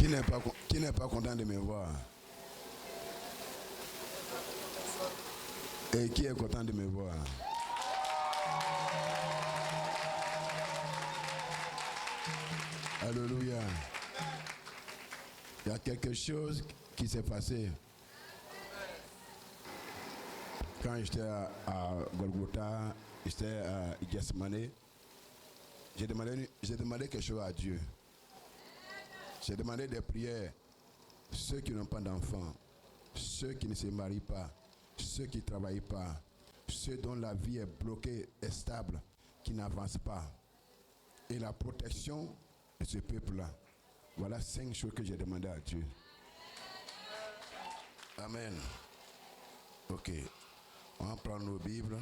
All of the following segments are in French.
Qui n'est pas content de me voir? Et qui est content de me voir? Alléluia. Il y a quelque chose qui s'est passé. Quand j'étais à Golgotha, j'étais à Gethsemane, j'ai demandé quelque chose à Dieu. J'ai demandé des prières. Ceux qui n'ont pas d'enfants, ceux qui ne se marient pas, ceux qui ne travaillent pas, ceux dont la vie est bloquée, est stable, qui n'avancent pas. Et la protection de ce peuple-là. Voilà 5 choses que j'ai demandé à Dieu. Amen. Ok. On va prendre nos Bibles.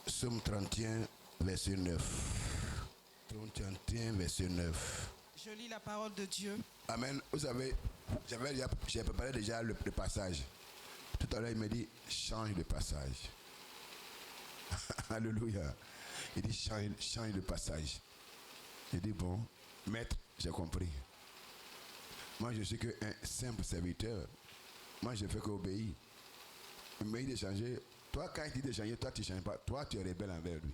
Psaume 31, verset 9. Psaume 31, verset 9. Je lis la parole de Dieu. Amen. Vous savez, j'ai préparé déjà le passage. Tout à l'heure, il me dit, change de passage. Alléluia. Il dit, change de passage. J'ai dit, bon, maître, j'ai compris. Moi, je suis qu'un simple serviteur. Moi, je ne fais qu'obéir. Il m'a dit de changer. Toi, quand il dit de changer, toi, tu ne changes pas. Toi, tu es rebelle envers lui.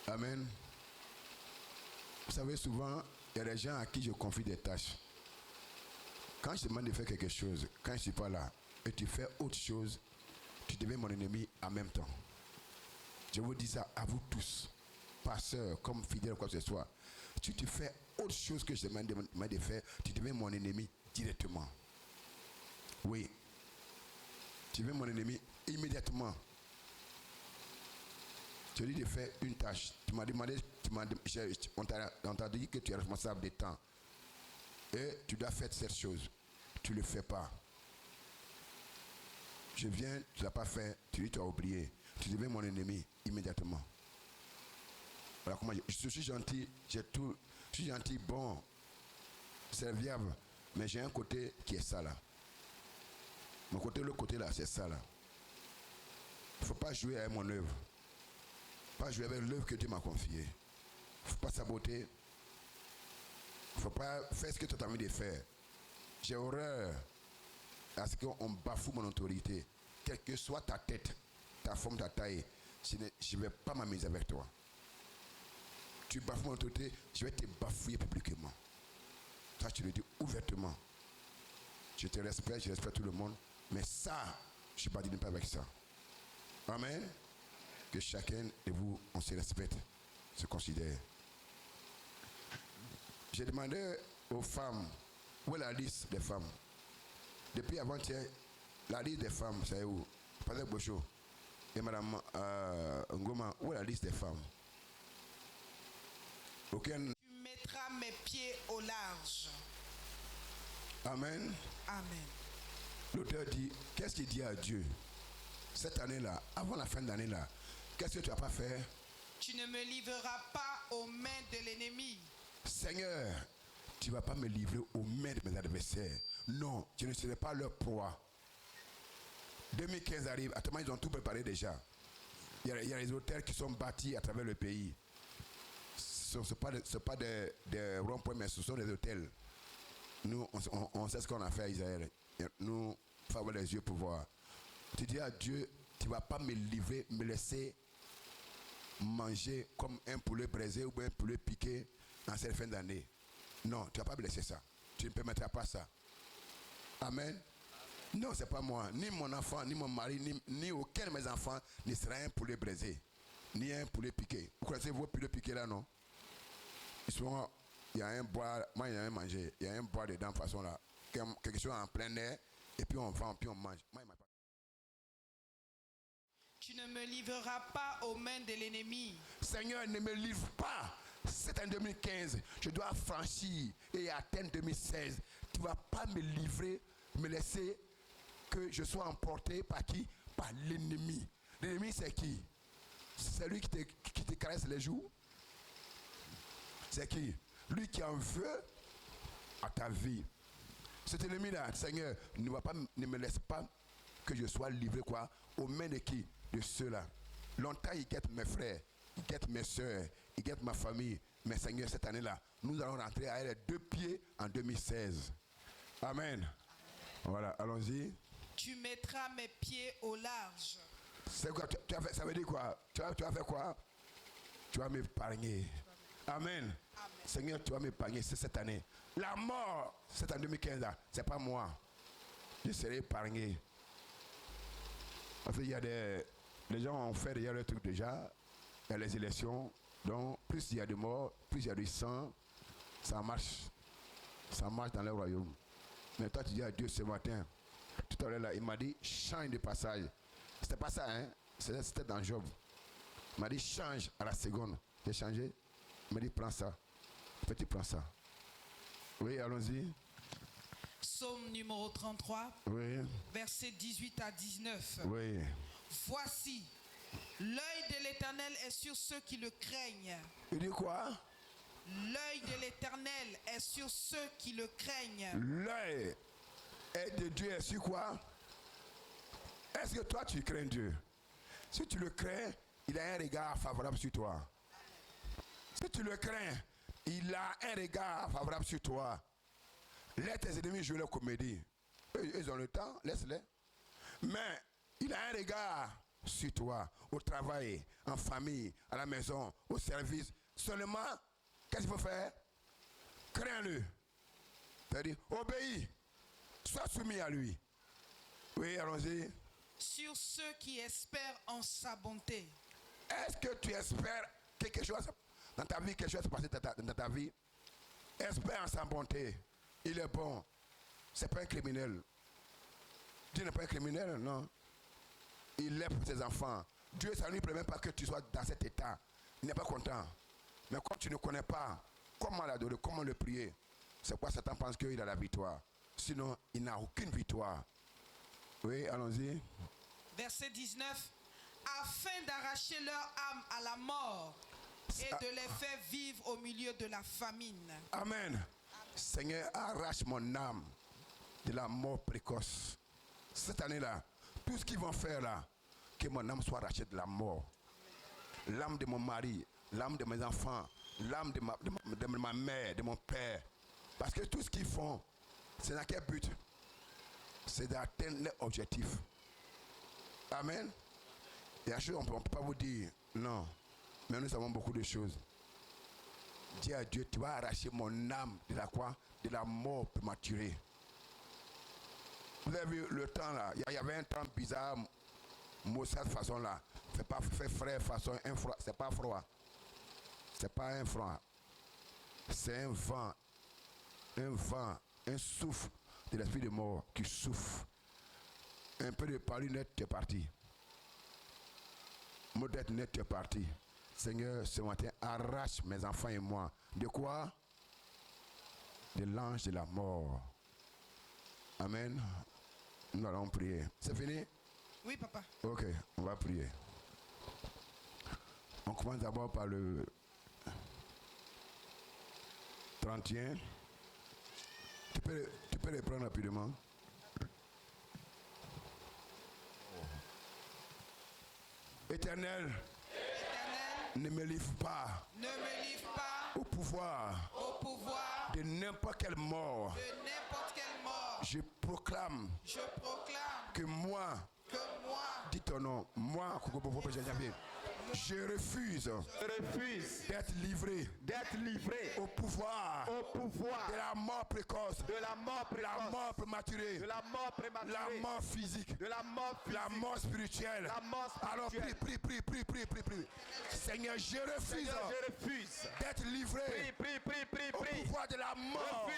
Amen. Vous savez, souvent, il y a des gens à qui je confie des tâches. Quand je te demande de faire quelque chose, quand je ne suis pas là, et tu fais autre chose, tu deviens mon ennemi en même temps. Je vous dis ça à vous tous, pasteurs, comme fidèles ou quoi que ce soit. Si tu fais autre chose que je te demande de faire, tu deviens mon ennemi directement. Oui. Tu deviens mon ennemi immédiatement. Tu dis de faire une tâche. Tu m'as demandé, on t'a dit que tu es responsable des temps. Et tu dois faire cette chose. Tu ne le fais pas. Je viens, tu ne l'as pas fait, tu dis tu as oublié. Tu deviens mon ennemi immédiatement. Voilà comment je suis gentil, je suis gentil, bon, serviable, mais j'ai un côté qui est ça là. Mon côté, le côté là, c'est ça là. Il ne faut pas jouer avec mon œuvre. Pas jouer avec l'œuvre que Dieu m'a confiée. Il ne faut pas saboter. Il ne faut pas faire ce que tu as envie de faire. J'ai horreur à ce qu'on bafoue mon autorité. Quelle que soit ta tête, ta forme, ta taille, je ne vais pas m'amuser avec toi. Tu bafoues mon autorité, je vais te bafouiller publiquement. Ça, tu le dis ouvertement. Je te respecte, je respecte tout le monde. Mais ça, je ne suis pas dit pas avec ça. Amen. Que chacun de vous, on se respecte, se considère. J'ai demandé aux femmes, où est la liste des femmes? Depuis avant-hier, la liste des femmes, c'est où? Pasteur Bocho et Madame Ngoma, où est la liste des femmes? Aucun... Tu mettras mes pieds au large. Amen. Amen. L'auteur dit, qu'est-ce qu'il dit à Dieu? Cette année-là, avant la fin de l'année-là, qu'est-ce que tu n'as pas fait? Tu ne me livreras pas aux mains de l'ennemi. Seigneur, tu ne vas pas me livrer aux mains de mes adversaires. Non, je ne serai pas leur proie. 2015 arrive, actuellement ils ont tout préparé déjà. Il y a les hôtels qui sont bâtis à travers le pays. Ce ne pas des ronds-points, mais ce sont des hôtels. Nous, on sait ce qu'on a fait à Israël. Nous, il faut avoir les yeux pour voir. Tu dis à Dieu, tu ne vas pas me livrer, me laisser manger comme un poulet braisé ou un poulet piqué en cette fin d'année. Non, tu ne vas pas me laisser ça. Tu ne permettras pas ça. Amen. Non, ce n'est pas moi. Ni mon enfant, ni mon mari, ni aucun de mes enfants ne sera un poulet braisé, ni un poulet piqué. Vous connaissez vos poulets piqués là, non? Il y a un bois, moi il y a un manger, il y a un bois dedans de façon là, quelque chose en plein air, et puis on vend, puis on mange. Moi, il m'a pas... Tu ne me livreras pas aux mains de l'ennemi. Seigneur, ne me livre pas. C'est en 2015, je dois franchir et atteindre 2016. Tu ne vas pas me livrer, me laisser que je sois emporté par qui? Par l'ennemi. L'ennemi, c'est qui? C'est lui qui te caresse les joues? C'est qui? Lui qui en veut à ta vie. Cet ennemi-là, Seigneur, ne me laisse pas que je sois livré quoi? Aux mains de qui? De ceux-là. Longtemps, il guette mes frères, il guette mes soeurs, il guette ma famille. Mais Seigneur, cette année-là, nous allons rentrer à elle 2 pieds en 2016. Amen. Voilà, allons-y. Tu mettras mes pieds au large. C'est quoi? Ça veut dire quoi? Tu vas faire quoi? Tu vas m'épargner. Amen. Amen. Seigneur, tu vas m'épargner, c'est cette année. La mort, c'est en 2015, c'est pas moi. Je serai épargné. En fait, il y a les gens ont fait déjà le truc déjà. Il y a les élections. Donc, plus il y a de morts, plus il y a du sang, ça marche. Ça marche dans le royaume. Mais toi, tu dis à Dieu ce matin, tout à l'heure, là, il m'a dit, change de passage. C'était pas ça, hein? C'était dans Job. Il m'a dit, change à la seconde. J'ai changé. Il m'a dit, prends ça. En fait, tu prends ça. Oui, allons-y. Psaume numéro 33, oui. Versets 18 à 19. Oui. Voici, l'œil de l'Éternel est sur ceux qui le craignent. Il dit quoi? L'œil de l'Éternel est sur ceux qui le craignent. L'œil de Dieu est sur quoi? Est-ce que toi tu crains Dieu? Si tu le crains, il a un regard favorable sur toi. Si tu le crains, il a un regard favorable sur toi. Laisse tes ennemis jouer leur comédie. Ils ont le temps, laisse-les. Mais il a un regard sur toi, au travail, en famille, à la maison, au service. Seulement, qu'est-ce qu'il faut faire? Crains-le. C'est-à-dire, obéis. Sois soumis à lui. Oui, allons-y. Sur ceux qui espèrent en sa bonté. Est-ce que tu espères quelque chose dans ta vie, quelque chose se passer dans ta vie? Espère en sa bonté. Il est bon. C'est pas un criminel. Dieu n'est pas un criminel, non. Il est pour ses enfants. Dieu, ça ne lui permet pas que tu sois dans cet état. Il n'est pas content. Mais quand tu ne connais pas comment l'adorer, comment le prier, c'est quoi Satan pense qu'il a la victoire. Sinon, il n'a aucune victoire. Oui, allons-y. Verset 19. Afin d'arracher leur âme à la mort et de les faire vivre au milieu de la famine. Amen. Seigneur, arrache mon âme de la mort précoce. Cette année-là, tout ce qu'ils vont faire là, que mon âme soit arrachée de la mort. L'âme de mon mari, l'âme de mes enfants, l'âme de ma mère, de mon père. Parce que tout ce qu'ils font, c'est dans quel but? C'est d'atteindre leur objectif. Amen. Il y a des choses, on ne peut pas vous dire non. Mais nous savons beaucoup de choses. Dis à Dieu, tu vas arracher mon âme de la quoi? De la mort prématurée. Vous avez vu le temps là, il y avait un temps bizarre, cette façon là. Fait frais façon un froid, c'est pas froid. C'est pas un froid. C'est un vent, un souffle de l'esprit de mort qui souffle. Un peu de parole net, tu es parti. Mot d'être net, tu es parti. Seigneur, ce matin, arrache mes enfants et moi. De quoi? De l'ange de la mort. Amen. Nous allons prier. C'est fini? Oui, papa. Ok, on va prier. On commence d'abord par le 31. Tu peux les prendre rapidement. Éternel, ne me livre pas au pouvoir de n'importe quelle mort. Je proclame que moi, dis ton nom, moi, je refuse d'être livré au pouvoir de la mort précoce, la mort prématurée, la mort physique, la mort spirituelle. Alors prie. Seigneur, je refuse d'être livré au pouvoir de la mort.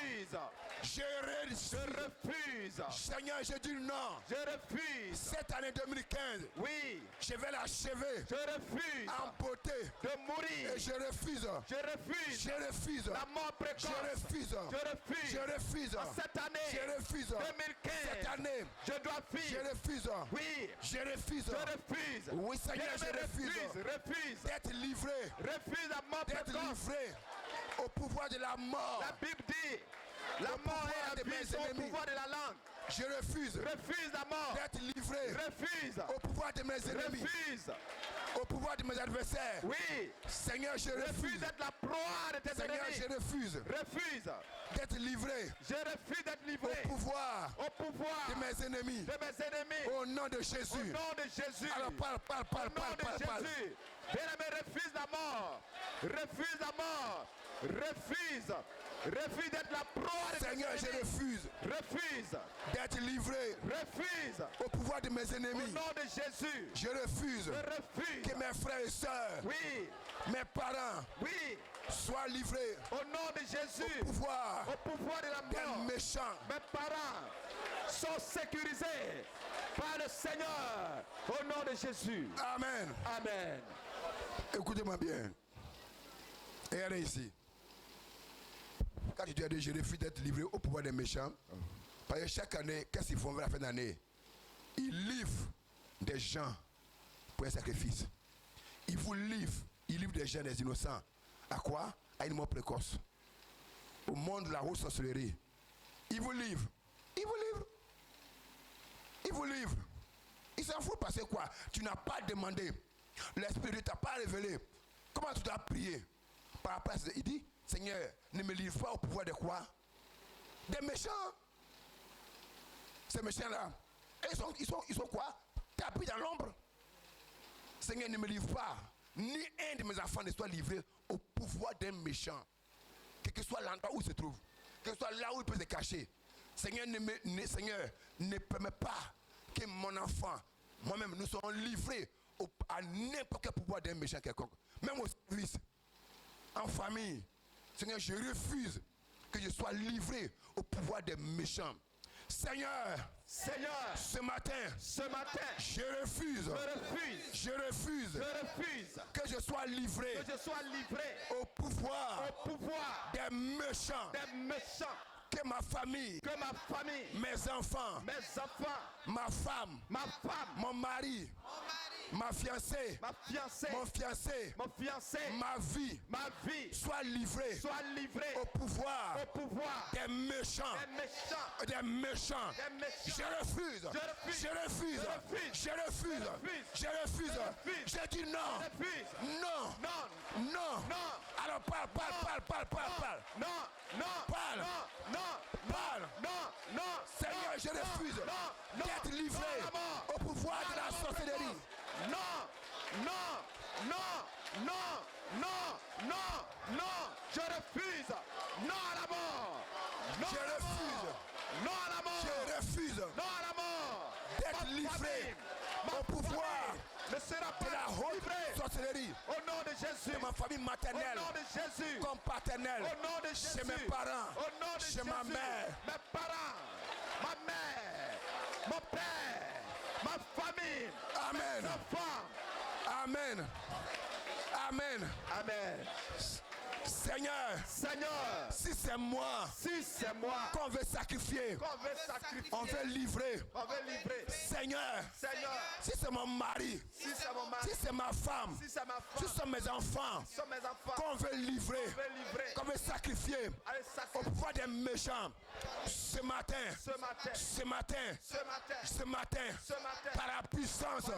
Je refuse. Seigneur, je dis non. Je refuse. Cette année 2015, Oui. je vais l'achever Je refuse en beauté. de mourir. Et je refuse. Je refuse La mort précoce. Je refuse. Je refuse. En cette année. Je refuse. 2015. Cette année. Je dois fuir. Je refuse. Oui. Je refuse. Je refuse. Oui, Seigneur, je refuse Refuse. d'être livré. Refuse la mort D'être précoce. livré au pouvoir de la mort. La Bible dit, la Au mort pouvoir et la de mes vie sont au ennemis. pouvoir de la langue. Je refuse Refuse la mort. d'être livré Refuse. au pouvoir de mes ennemis, Refuse. au pouvoir de mes adversaires. Oui. Seigneur, je Refuse refuse. d'être la proie de tes Seigneur, ennemis. je refuse Refuse. d'être livré Je refuse d'être livré au pouvoir au pouvoir de mes ennemis. de mes ennemis. Au nom de Au Jésus. nom de Jésus. Alors parle, parle, Au parle, nom parle, de parle, parle. Jésus. Bien-aimé, refuse la mort. Refuse la mort. Refuse. Refuse d'être la proie de tes Seigneur, je ennemis. refuse Refuse. d'être livré Refuse. au pouvoir de mes Au ennemis. nom de Jésus. Je refuse Je refuse. que mes frères et sœurs, Oui. mes parents Oui. soient livrés Au nom de Jésus. au pouvoir Au pouvoir de la des mort. méchants. Mes parents sont sécurisés par le Seigneur. Au nom de Jésus. Amen. Amen. Écoutez-moi bien. Et allez ici. Quand tu dis je refuse d'être livré au pouvoir des méchants, parce que chaque année, qu'est-ce qu'ils font vers la fin d'année? Ils livrent des gens pour un sacrifice. Ils vous livrent. Ils livrent des gens, des innocents. À quoi? À une mort précoce. Au monde de la haute sorcellerie. Ils vous livrent. Ils vous livrent. Ils vous livrent. Ils s'en foutent parce que quoi? Tu n'as pas demandé. L'Esprit ne t'a pas révélé. Comment tu dois prier? Par rapport à ça, il dit, Seigneur, ne me livre pas au pouvoir de quoi? Des méchants. Ces méchants-là, ils sont quoi? Tapis dans l'ombre. Seigneur, ne me livre pas. Ni un de mes enfants ne soit livré au pouvoir d'un méchant. Quel que soit l'endroit où il se trouve. Quel que soit là où il peut se cacher. Seigneur, Seigneur, ne permets pas que mon enfant, moi-même, nous soyons livrés à n'importe quel pouvoir d'un méchant quelconque. Même au service, en famille. Seigneur, je refuse que je sois livré au pouvoir des méchants. Seigneur, Seigneur, ce matin, je refuse, je refuse que je sois livré au pouvoir des méchants. Que ma famille, mes enfants, ma femme, mon mari, ma fiancée, mon fiancé, ma vie, soit livré au pouvoir des méchants. Je refuse. Je dis non. Non. Alors parle. Seigneur, je refuse d'être livré au pouvoir de la sorcellerie. Je refuse. Non à la mort. Je refuse d'être livré au pouvoir de la haute sorcellerie. Au nom de Jésus. De ma famille maternelle, Au nom de Jésus. comme paternelle, Au nom de Jésus. chez mes parents, Au nom de chez Jésus. ma mère. Mes parents, ma mère, mon père, ma famille, Amen. mes enfants. Amen. Seigneur, si c'est moi qu'on veut sacrifier, on veut livrer. Seigneur, si c'est mon mari, si c'est ma femme, si c'est mes enfants qu'on veut livrer, qu'on veut sacrifier au pouvoir des méchants, ce matin, par la puissance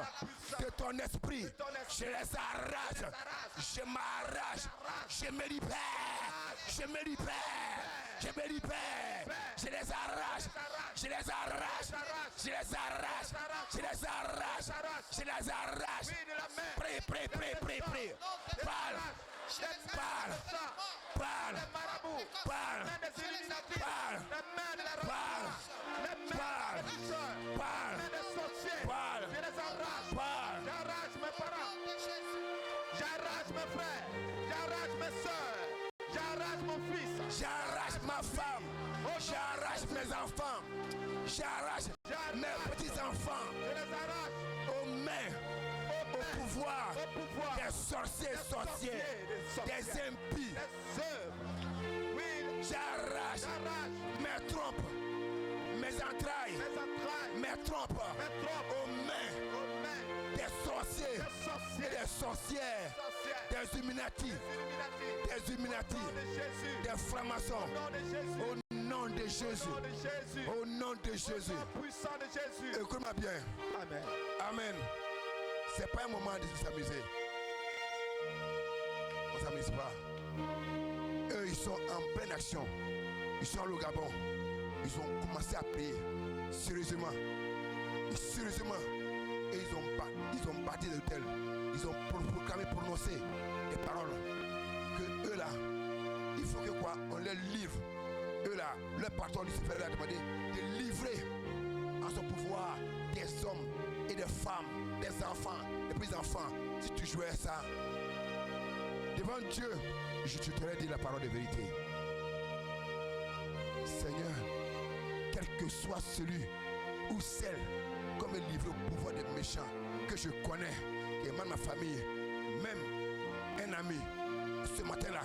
de ton esprit, je les arrache, je m'arrache, je me libère, je les arrache. Prie. J'arrache mes frères, j'arrache mes soeurs, j'arrache mon fils, j'arrache ma femme, j'arrache mes enfants, j'arrache mes petits-enfants, je les arrache aux mains, au pouvoir des sorciers, des impies. les œuvres. Oui, J'arrache mes trompes, mes entrailles, mes trompes aux mains aux mains des sorciers des et sorciers, des sorcières, sorcières, des Illuminati, des Illuminati, des Illuminati, au nom de Jésus, des francs-maçons, au nom de Jésus, au nom de Jésus, au nom de Jésus, au nom de Jésus. au nom puissant de Jésus. Écoute-moi bien. Amen. Amen. C'est pas un moment de s'amuser. On ne s'amuse pas. Eux, ils sont en pleine action. Ils sont au Gabon. Ils ont commencé à prier sérieusement. Et sérieusement. Et ils ont bâti des hôtels. Ils ont proclamé, prononcé des paroles. Que eux là, il faut que quoi? On les livre. Eux là, leur patron Lucifer leur a demandé de livrer en son pouvoir des hommes et des femmes, des enfants, des petits-enfants. Si tu jouais ça, devant Dieu, je t'aurais dit la parole de vérité. Seigneur, quel que soit celui ou celle comme est livré au pouvoir des méchants que je connais, et même ma famille, même un ami, ce matin-là,